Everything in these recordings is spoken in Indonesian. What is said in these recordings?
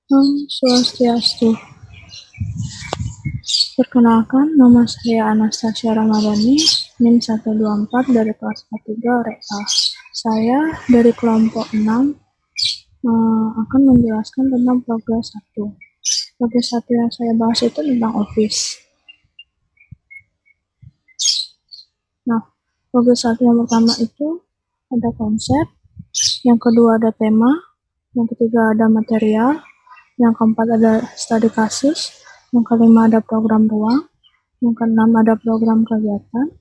Om Swastiastu. Perkenalkan, nama saya Anastasia Ramadhani, NIM 124 dari kelas A3 REA. Saya dari kelompok 6 akan menjelaskan tentang progres 1. Progres 1 yang saya bahas itu tentang Office. Nah, progres 1 yang pertama itu ada konsep, yang kedua ada tema, yang ketiga ada material, yang keempat ada studi kasus, yang kelima ada program ruang, yang keenam ada program kegiatan,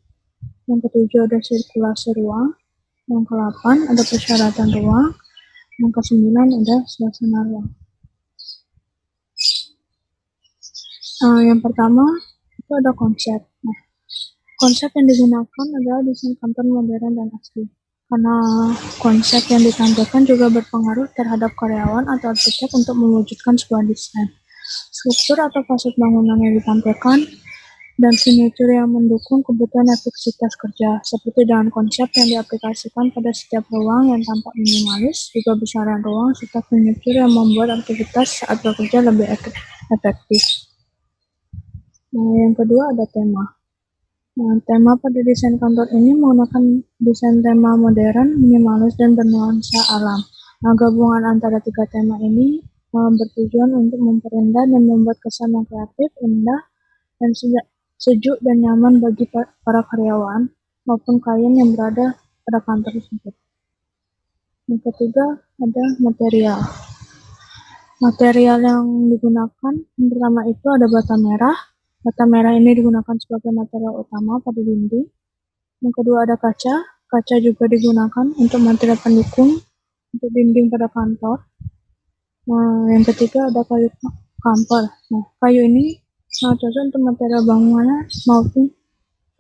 yang ketujuh ada sirkulasi ruang, yang ke-8 ada persyaratan ruang, yang ke-9 ada suasana ruang. Yang pertama itu ada konsep. Nah, konsep yang digunakan adalah desain kantor modern dan asli. Karena konsep yang ditampilkan juga berpengaruh terhadap karyawan atau arsitek untuk mewujudkan sebuah desain. Struktur atau fasad bangunan yang ditampilkan dan furnitur yang mendukung kebutuhan efektivitas kerja, seperti dengan konsep yang diaplikasikan pada setiap ruang yang tampak minimalis, juga besaran ruang, serta furnitur yang membuat aktivitas saat bekerja lebih efektif. Nah, yang kedua ada tema. Nah, tema pada desain kantor ini menggunakan desain tema modern, minimalis, dan bernuansa alam. Nah, gabungan antara tiga tema ini bertujuan untuk memperindah dan membuat kesan yang kreatif, indah, dan sejuk dan nyaman bagi para karyawan maupun klien yang berada pada kantor tersebut. Yang ketiga ada material. Material yang digunakan yang pertama itu ada bata merah. Bata merah ini digunakan sebagai material utama pada dinding. Yang kedua ada kaca. Kaca juga digunakan untuk material pendukung untuk dinding pada kantor. Nah, yang ketiga ada kayu kamper. Nah, kayu ini cocok untuk material bangunan maupun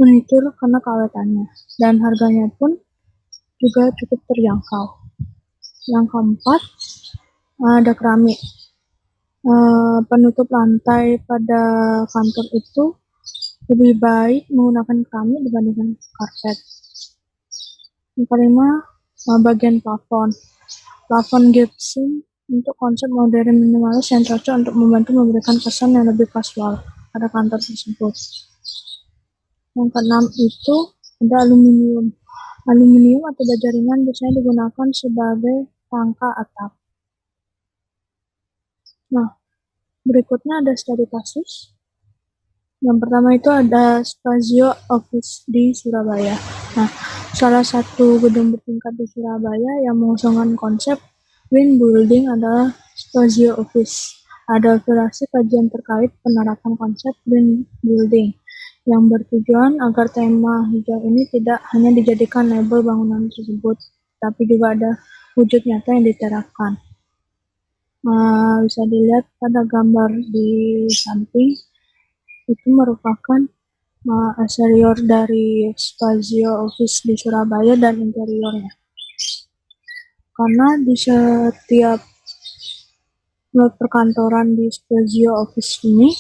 furnitur karena keawetannya, dan harganya pun juga cukup terjangkau. Yang keempat ada keramik. Penutup lantai pada kantor itu lebih baik menggunakan keramik dibandingkan karpet. Yang kelima bagian plafon. Plafon gypsum untuk konsep modern minimalis yang cocok untuk membantu memberikan kesan yang lebih kasual pada kantor tersebut. Yang keenam itu ada aluminium. Aluminium atau baja ringan biasanya digunakan sebagai rangka atap. Nah, berikutnya ada studi kasus. Yang pertama itu ada Spazio Office di Surabaya. Nah, salah satu gedung bertingkat di Surabaya yang mengusungkan konsep Green Building adalah Spazio Office. Ada evaluasi kajian terkait penerapan konsep Green Building yang bertujuan agar tema hijau ini tidak hanya dijadikan label bangunan tersebut, tapi juga ada wujud nyata yang diterapkan. Bisa dilihat pada gambar di samping, itu merupakan eksterior dari Spazio Office di Surabaya dan interiornya. Karena di setiap perkantoran di Spazio Office ini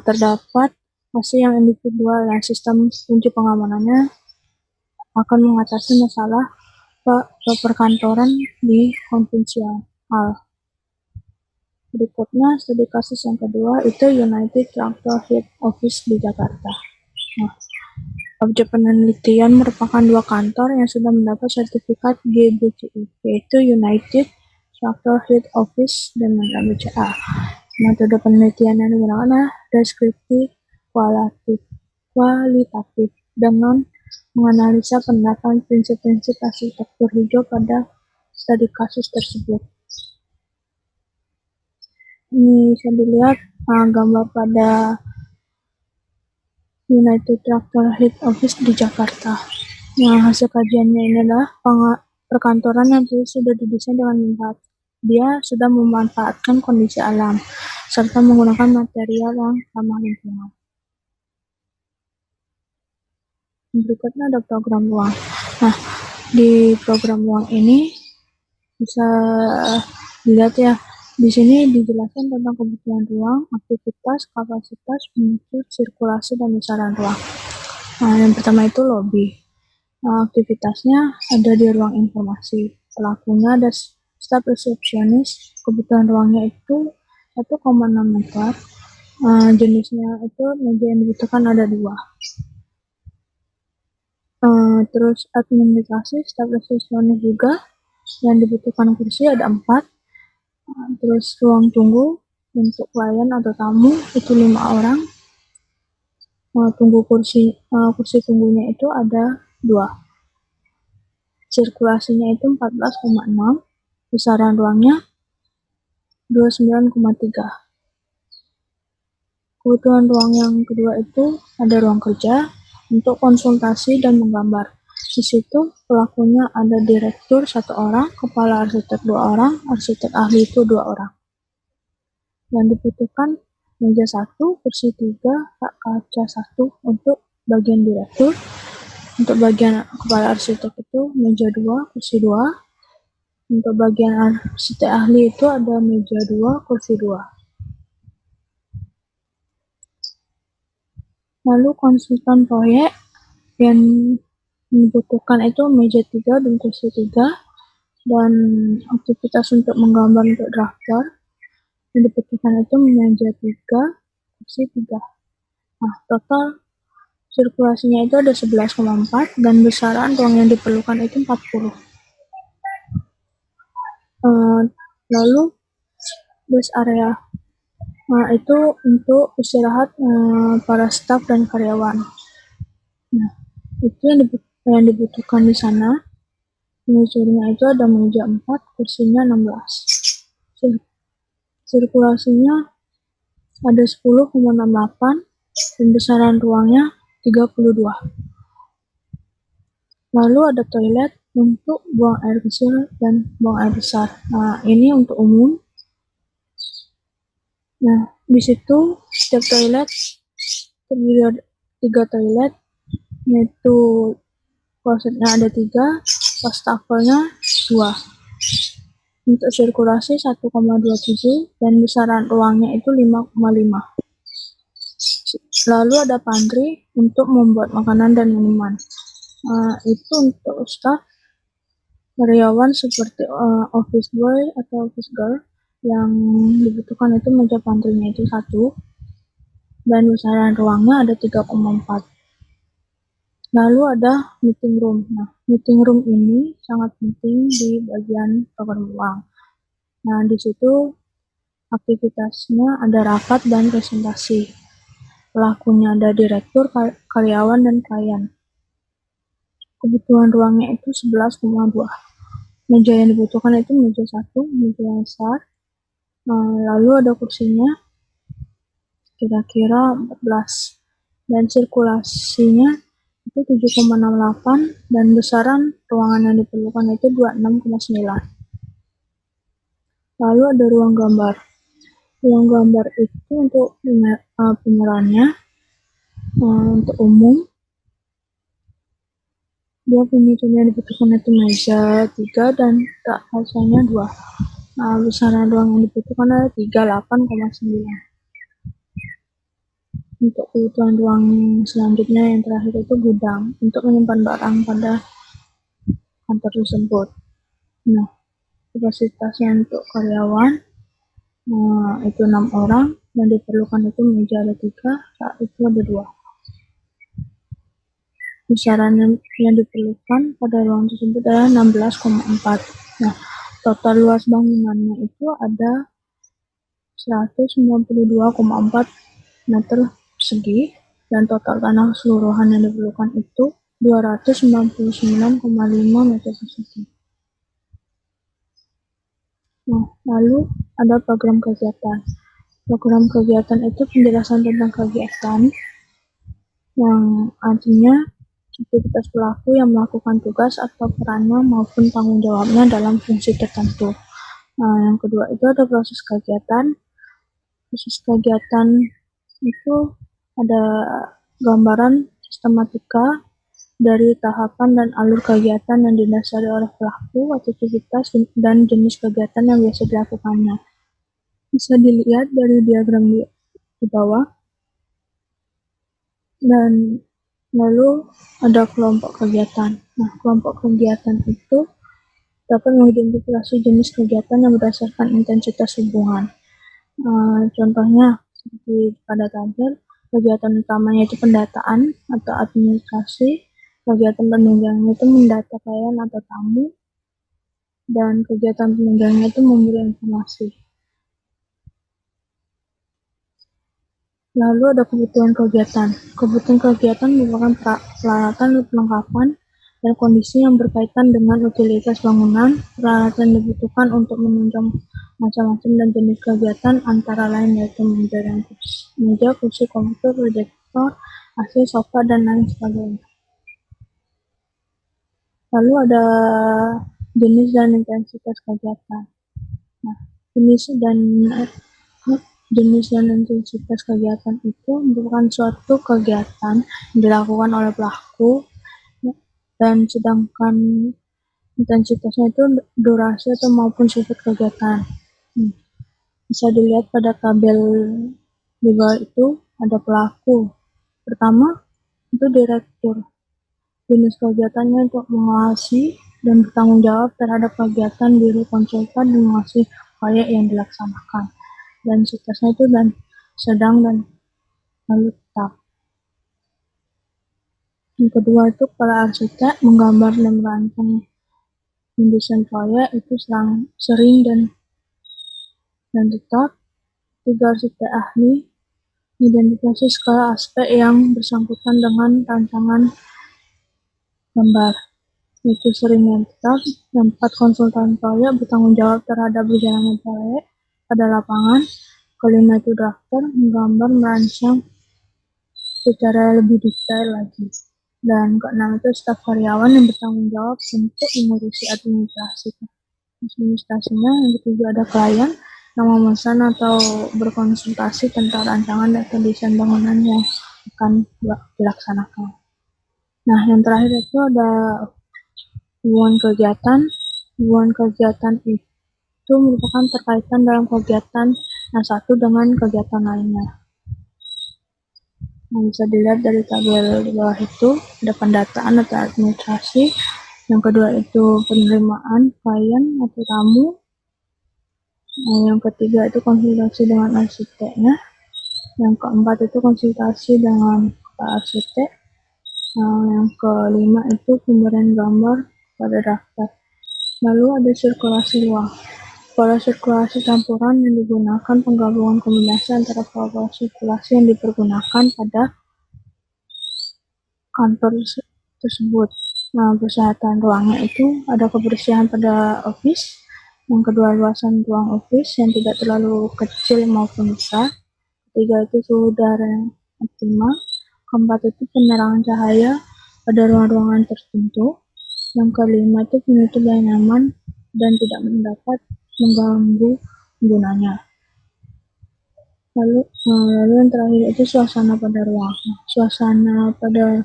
terdapat masih yang individual, dan sistem kunci pengamanannya akan mengatasi masalah perkantoran di konvensional. Berikutnya studi kasus yang kedua itu United Tractor Head Office di Jakarta. Nah, objek penelitian merupakan dua kantor yang sudah mendapat sertifikat GBCI, yaitu United Tractor Head Office dan BCA. Metode penelitian yang digunakan adalah deskriptif kualitatif dengan menganalisa penerapan prinsip-prinsip arsitektur hijau pada studi kasus tersebut. Ini bisa dilihat gambar pada United Tractor Head Office di Jakarta. Nah, hasil kajiannya ini adalah perkantoran yang sudah didesain dengan manfaat. Dia sudah memanfaatkan kondisi alam serta menggunakan material yang ramah lingkungan. Berikutnya ada program ruang. Nah, di program ruang ini bisa dilihat ya. Di sini dijelaskan tentang kebutuhan ruang, aktivitas, kapasitas, furnitur, sirkulasi, dan besaran ruang. Nah, yang pertama itu lobby. Aktivitasnya ada di ruang informasi. Pelakunya ada staf resepsionis, kebutuhan ruangnya itu 1,6 meter. Jenisnya itu meja yang dibutuhkan ada 2. Terus administrasi staf resepsionis juga yang dibutuhkan kursi ada 4. Terus ruang tunggu untuk klien atau tamu itu 5 orang. Kursi tunggunya itu ada 2. Sirkulasinya itu 14,6. Besaran ruangnya 29,3. Kebutuhan ruang yang kedua itu ada ruang kerja untuk konsultasi dan menggambar. Di situ pelakunya ada direktur 1 orang, kepala arsitek 2 orang, arsitek ahli itu 2 orang. Yang dibutuhkan meja 1, kursi 3, kaca 1 untuk bagian direktur. Untuk bagian kepala arsitek itu meja 2, kursi 2. Untuk bagian arsitek ahli itu ada meja 2, kursi 2. Lalu konsultan proyek yang dibutuhkan itu meja 3 dan kursi 3, dan aktivitas untuk menggambar untuk drafter yang dibutuhkan itu meja 3, kursi 3. Nah, total sirkulasinya itu ada 11,4 dan besaran ruang yang diperlukan itu 40. Lalu base area itu untuk istirahat para staf dan karyawan. Nah, itu yang dibutuhkan di sana. Mesurnya itu ada meja 4, kursinya 16. Sirkulasinya ada 10,68 dan besaran ruangnya 32. Lalu ada toilet untuk buang air kecil dan buang air besar. Nah, ini untuk umum. Nah, di situ setiap toilet terdiri dari 3 toilet, yaitu klosetnya ada 3, wastafelnya 2. Untuk sirkulasi 1,27 dan besaran ruangnya itu 5,5. Lalu ada pantry untuk membuat makanan dan minuman. Itu untuk staff karyawan seperti office boy atau office girl. Yang dibutuhkan itu meja pantrynya itu 1 dan besaran ruangnya ada 3,4. Lalu ada meeting room. Nah, meeting room ini sangat penting di bagian tata ruang. Nah, di situ aktivitasnya ada rapat dan presentasi. Pelakunya ada direktur, karyawan, dan klien. Kebutuhan ruangnya itu 11,2. Meja yang dibutuhkan itu meja 1, meja yang besar. Lalu ada kursinya kira-kira 14. Dan sirkulasinya itu 7,68 dan besaran ruangan yang diperlukan itu 26,9. Lalu ada ruang gambar. Ruang gambar itu untuk pemerannya untuk umum. Dia furniturnya dibutuhkan itu meja 3 dan kacanya 2. Nah, besaran ruang yang dibutuhkan ada 38,9. Untuk kebutuhan ruang selanjutnya yang terakhir itu gudang untuk menyimpan barang pada kantor tersebut. Nah, kapasitasnya untuk karyawan itu 6 orang dan diperlukan itu meja ada 3, saat itu ada 2. Besaran yang diperlukan pada ruang tersebut adalah 16,4. Nah, total luas bangunannya itu ada 192,4 meter persegi dan total tanah keseluruhan yang diperlukan itu 299,5 meter persegi. Nah, lalu ada program kegiatan. Program kegiatan itu penjelasan tentang kegiatan yang artinya aktivitas pelaku yang melakukan tugas atau perannya maupun tanggung jawabnya dalam fungsi tertentu. Nah, yang kedua itu ada proses kegiatan. Proses kegiatan itu ada gambaran sistematika dari tahapan dan alur kegiatan yang didasari oleh pelaku, aktivitas, dan jenis kegiatan yang biasa dilakukannya. Bisa dilihat dari diagram di bawah. Dan lalu ada kelompok kegiatan. Nah, kelompok kegiatan itu dapat mengidentifikasi jenis kegiatan yang berdasarkan intensitas hubungan. Contohnya seperti pada tabel, kegiatan utamanya itu pendataan atau administrasi, kegiatan penunjangnya itu mendata klien atau tamu, dan kegiatan penunjangnya itu memberi informasi. Lalu ada kebutuhan kegiatan. Kebutuhan kegiatan merupakan peralatan perlengkapan dan kondisi yang berkaitan dengan utilitas bangunan. Peralatan dibutuhkan untuk menunjang macam-macam dan jenis kegiatan, antara lain yaitu meja, kursi, komputer, proyektor, AC, sofa, dan lain sebagainya. Lalu ada jenis dan intensitas kegiatan. Nah, jenis dan intensitas kegiatan itu merupakan suatu kegiatan yang dilakukan oleh pelaku, dan sedangkan intensitasnya itu durasi atau maupun sifat kegiatan. Bisa dilihat pada tabel di bawah itu ada pelaku. Pertama itu direktur. Jenis kegiatannya untuk mengawasi dan bertanggung jawab terhadap kegiatan biro konsultan dan mengawasi proyek yang dilaksanakan. Dan sitasnya itu dan sedang dan lalu tetap. Yang kedua itu kepala arsitek, menggambar dan merancang mendesain proyek itu sering dan tetap. Tiga, arsitek ahli, identifikasi skala aspek yang bersangkutan dengan rancangan gambar itu sering dan tetap. Yang empat, konsultan proyek, bertanggung jawab terhadap berjalannya proyek pada lapangan. Kelima itu drafter, menggambar merancang secara lebih detail lagi. Dan keenam itu staf karyawan yang bertanggung jawab untuk mengurusi administrasinya. Yang ketujuh ada klien yang memesan atau berkonsultasi tentang rancangan atau desain bangunan yang akan dilaksanakan. Nah, yang terakhir itu ada hubungan kegiatan. Hubungan kegiatan itu merupakan terkaitan dalam kegiatan yang satu dengan kegiatan lainnya. Nah, bisa dilihat dari tabel di bawah itu ada pendataan atau administrasi. Yang kedua itu penerimaan klien atau tamu. Nah, yang ketiga itu konsultasi dengan arsiteknya. Yang keempat itu konsultasi dengan kepala arsitek. Yang kelima itu pemberian gambar pada daftar. Lalu ada sirkulasi ruang. Pola sirkulasi campuran yang digunakan penggabungan kombinasi antara pola sirkulasi yang dipergunakan pada kantor tersebut. Nah, persyaratan ruangnya itu ada kebersihan pada office. Yang kedua, luasan ruang office yang tidak terlalu kecil maupun besar. Ketiga itu suhu udara yang optimal. Keempat itu penerangan cahaya pada ruang-ruangan tertentu. Yang kelima itu penutup yang nyaman dan tidak mendapat mengganggu penggunanya. Lalu yang terakhir itu suasana pada ruang. Suasana pada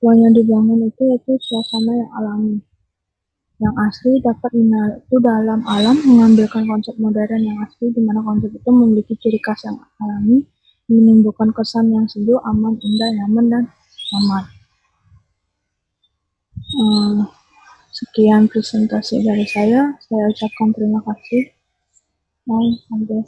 ruang yang dibangun itu yaitu suasana yang alami, yang asli, dapat menyatu dalam alam, mengambilkan konsep modern yang asli, di mana konsep itu memiliki ciri khas yang alami, menimbulkan kesan yang sejuk, aman, indah, nyaman, dan aman. Sekian presentasi dari saya ucapkan terima kasih. Sampai.